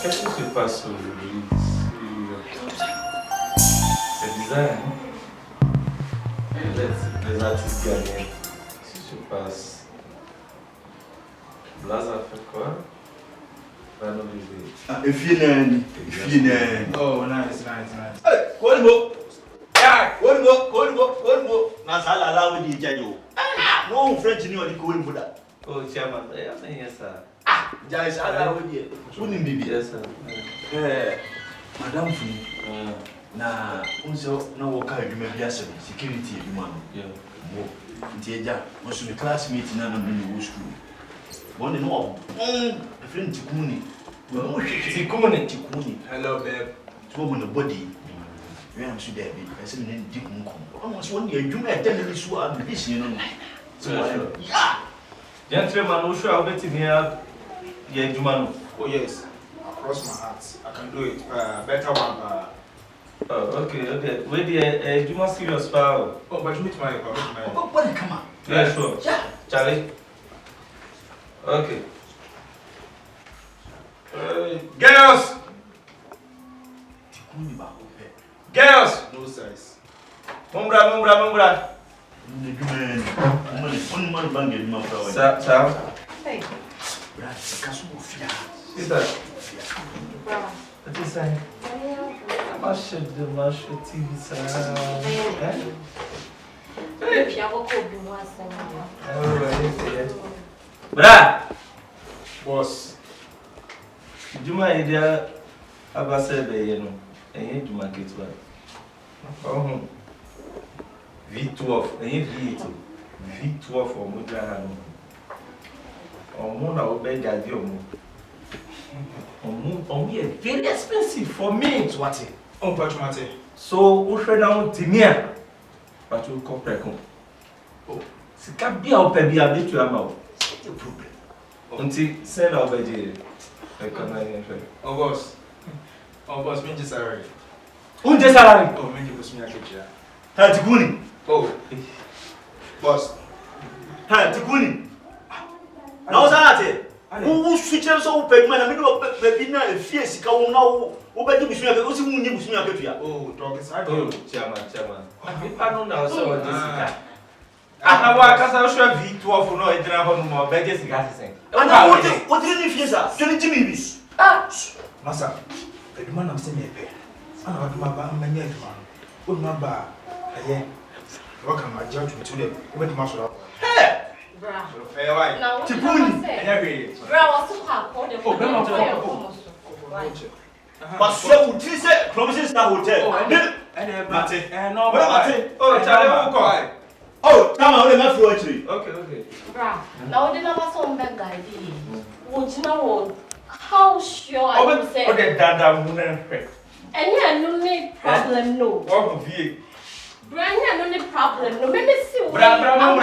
Qu'est-ce qui se passe aujourd'hui? C'est bizarre, hein? Les artistes gagnent. Qu'est-ce qui se passe? Blaza fait quoi? Oh, nice. Hey, go. Yeah, go. Nasala allow me to you. No French in your going for that. Oh, Chairman, yes, sir. Jais, allow me. Wouldn't be Yes, sir. Madame Funi. Na unso na woka adwuma bia security adwuma no. Yeah. Mo nteja, mo so me classmate na me wo school. One no a friend Tikuni. Tikuni. Hello, babe. So on the body. We am so there be. I say me ndi kunko. Almost one year adwuma e tell me so am this you know. So yeah. Gentlemen, who should have been here? Yeah, Jumano. Oh, yes. Across my heart. I can do it. Better one. Oh, okay. Where the Juma serious power? Oh, but meet my. Oh, but come on. Yeah, sure. Yeah. Charlie. Okay. Girls! Tikuni ba ope. Girls! No size. Mumbra. One man bang it, my flower. Sam. Hey. Brad, kasu ofia. Sister. Bravo. What is that? Mash TV, sir. Bra! Boss. Juma idea abasebe yeno. Enye Juma ketwa. V12, enye V8. V12 omo jahanu. Omo na obe gadi omo. Omo is very expensive for me. What? Oh, but Mate. So, we should now tinea. But you come back home. Oh, sika bia ope bia bitu ama o. No problem. Until send our budget. Oh, boss. Oh, boss, me just salary. Unje salary. Oh, me just me a kitchen. Ha Tikuni. Oh. Boss. Ha Tikuni. Na osate. Wo switch so pe ma na me do pe na efie sika wo na wo be di bisu ya ko si munyi bisu ya ketua. Oh, dog is hard. Oh, chairman. People know now so Jessica. Aha wa kasa hwe V12 no e dira ho no ma be Jessica sesen. Ana wo ti ni fie sa, tell Jimmy bis. Masa. Eduma na mse me pe. Ana wa duma ba ma nya eduma. Wo duma ba aye. Wo kan ma judge me to them. Wo duma so. Hey! Bra. Hey, why? Tikuni. Anyway. Bra was so hard. Oh, be ma to. But so we ti say promises star hotel. Mate. No, Mate. Oh, Charlie, who call? Oh, come on, let me throw it. Okay. Bra. Now the number some bad guy dey. Would you know how sure I you say? Okay, dada munenhwe. And yeah, no need problem no. Oh, vie. Bra, yeah, no need problem no. Maybe see what. Bra. I'm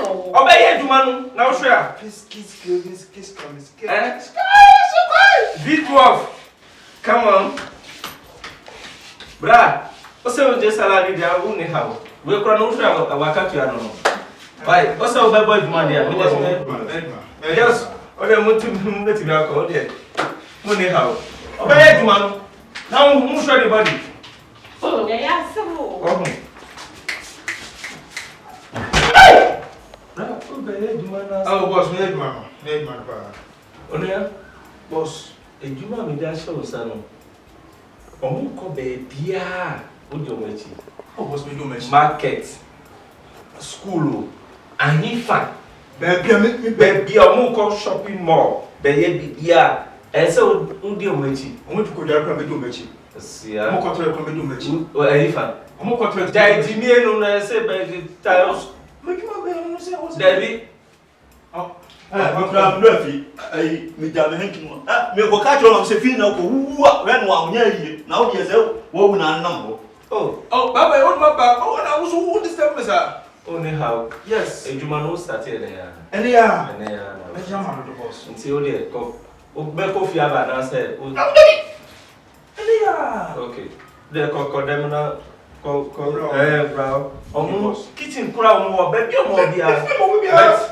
no. Obey Juma no. Now share. Kiss. V12. Come on. Bra. What's your salary there? Who need how? We can no share our you no. Why? What's your boy Juma there? We just yes. Obe muti mbeti bia ko there. Who need how? Obey Juma no. Now who share the body? Oh, yeah, so. Oh. Bra, obey Juma na. Oh, boss, me eduma ba. Onia, Boss. ejuma mi da show sano. Omo ko be bia, o di omo echi. Oh, boss, me do me. Market, school, ahifa. Baby, Omo ko shopping mall. Be ye bia. Ese o di omo echi. omo to ko dara me do me chi. Sia. Omo ko to me do me chi. O ahifa. Omo ko to Dai di mi enu na se be tiles. me kuma be omo se o se. Debi. Oh. Me kra mdo afi. Ai me jame henki no. Me ko ka tro am se fi na ko wuwa we no awnya yie. Na wo de se wo wu na nam ho. Oh, Baba, what my back? Oh, and I was who this time, sir. only how. Yes. Ejuma no started there. And yeah. And there. Me jama no boss. Until there go. O be ko fi aba na say. I'm ready. And yeah. Okay. There ko dem na ko Bro. bro. Omo kitchen kura omo be bi omo bia. Omo bia.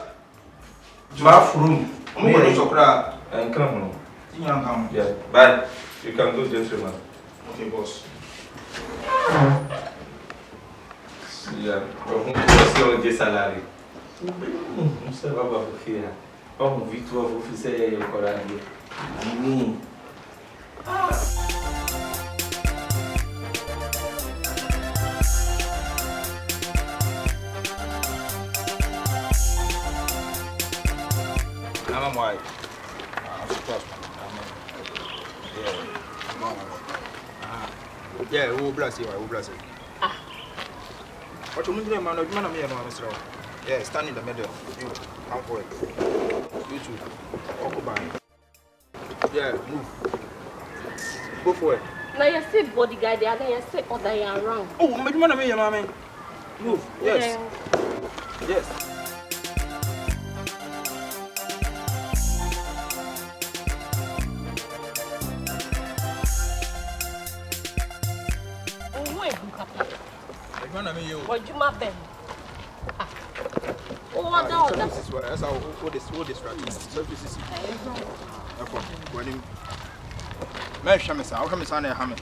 Bathroom. Omo go to kura. Enkan ho. Yeah, bye. You can go, gentlemen. Okay, boss. Yeah, você é de salário. Você vai para o que é? Vamos ver tu vou fazer o coragem. I'm white. Yeah, we'll bless you. We'll bless you. What you mean, man? You man, me, Mr. Yeah, stand in the middle. You come for it. You two. Occupy. Yeah, move. Go for it. Now you see bodyguard, they are going to say other way around. Oh, you man, me, man. Move. Yes. Yes. What you my pen? Oh, what now? That's how all this right. Services. When him Meshamesa, I'll come inside Hammer.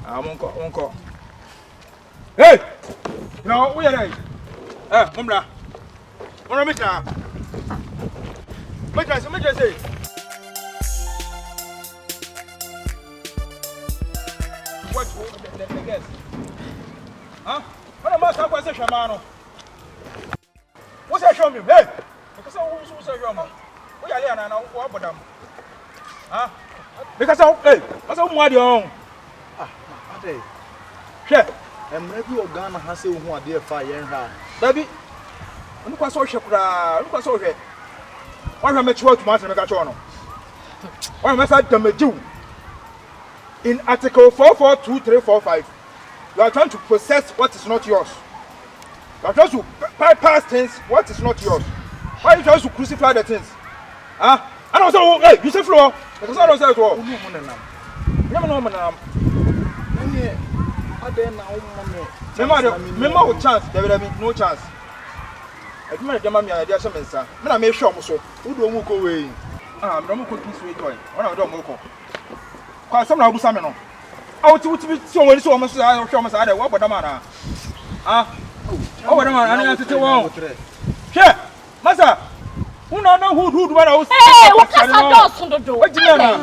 I won't call. Hey! No, we are right. Mumra. What am I now? What I say? What the guess? Huh? What am I supposed to say, what's that show me? Hey! Because I want to say, we are here now. What about them? Huh? Because hey, what's up, my dear? Ade. Sure. Maybe Ghana has a one dear fire. Baby, look at social. Look at social. Why am I trying to make a channel? Why am I saying to you? In Article 442345, you are trying to possess what is not yours. You are trying to bypass things what is not yours. Why are you trying to crucify the things? Huh? I don't say, hey, you say floor. Because I don't say it all. Remember chance, there will be no chance. I do not demand me idea, some answer. I may show so. Who don't walk away? I'm not going to sweet toy. One of them will come. Quite some of Samino. I would be so many so much. I don't show us either. What about the man? Ah, oh, what am I? I to one. Sure, Massa. Who know who what I was? Hey, what can I do? What do you mean?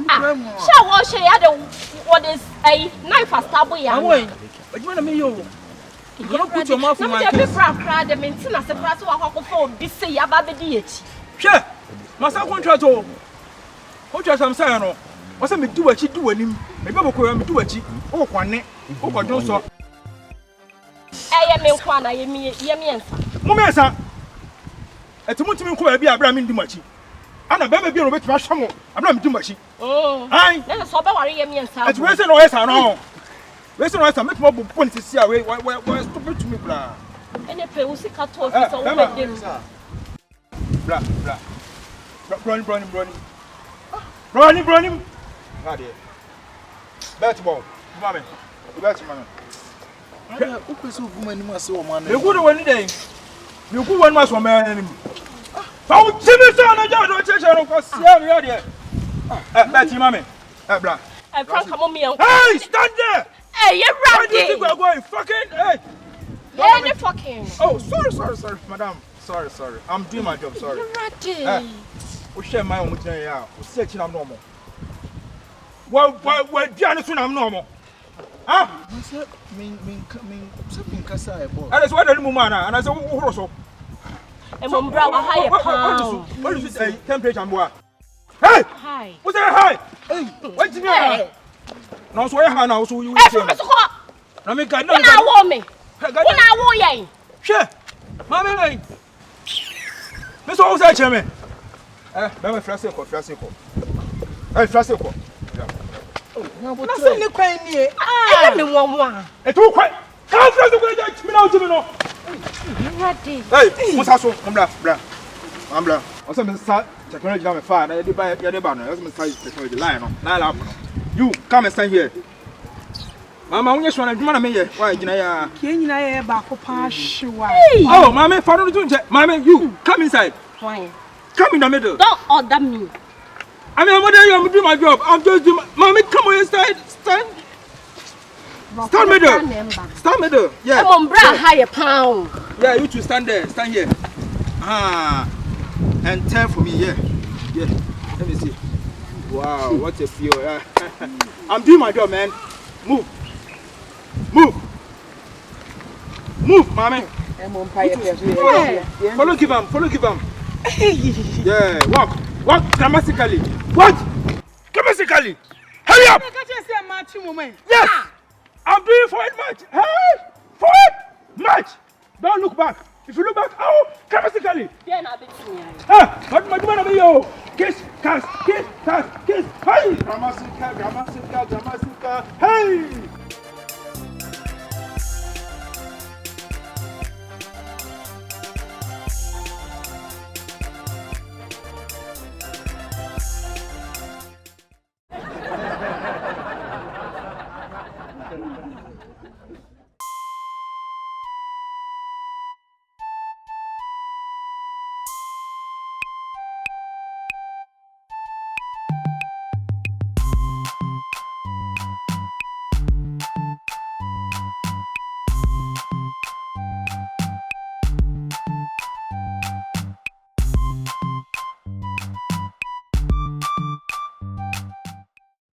Shall wash what is a knife or stab way? But you want to me, you cannot put your mouth in my face. I'm the maintenance of Prasso or this say about the DH. Sure, Massa contrato. What just I'm saying? What's me do what you do him? Maybe I will do what you oh, one, oh, don't so. I am in Twan, I am Yemian. Mumesa. At the moment, you be a Brahmin Dumachi. And a baby will make my shamu. I'm not too much. Oh, I never saw Yemian. it's reason or else I know. Reason or else I make more points to see away. Why stupid to me, blah. And a Perusi cut off his blah, blah. Brownie. Not here. That's ball. Mammy. That's man. Who is so woman must so man? You good one day. You good one must man. How Jimmy son of John Cheshire for Sierra? That's mammy. Blah. I can't come on me. Hey, stand there! Hey, you're right. You are going fucking. Hey. Yeah, you're fucking. Oh, sorry, madam. Sorry. I'm doing my job, sorry. You're right. We share my own with you. We say I'm normal. Well, Diana, I'm normal. Huh? Something Casa. And that's why the woman, and I said, also. And I'm brown, a higher pound. What is it? Temperature and what? Hey! Hi. What's that high? Hey! What's in here? No, so I know, so you will say. I mean, God, no, I want me. When I want you. Sure. Mammy, Miss Osa, Chairman. Never Frasico. Hey, Frasico. What's in the queen here? I am the one. It's all quite. Come, Frasico, me know. Hey, what's also? I'm blah. Or some start technology on the fire. I did buy your banner. That's my size technology line. Now, you come and stand here. Mama, when you want to me, why, Kyinkyinaa back up a shoe. Oh, Mammy, follow the Mammy, you come inside. Fine. Come in the middle. Don't order me. I mean, I'm doing my job. I'm just doing mommy, come on inside. Stand middle. Stand middle. Yeah. I'm on bra higher pound. Yeah, you two stand there. Stand here. And turn for me. Yeah. Yeah. Let me see. Wow, what a feel. I'm doing my job, man. Move. Move, mommy. Follow, give him. Yeah, walk dramatically. What? Dramatically. Hurry up. Yes. I'm doing forward march. Hey, forward march. Don't look back. If you look back, dramatically. What my man of you? Kiss. Hey. Dramatica. Hey.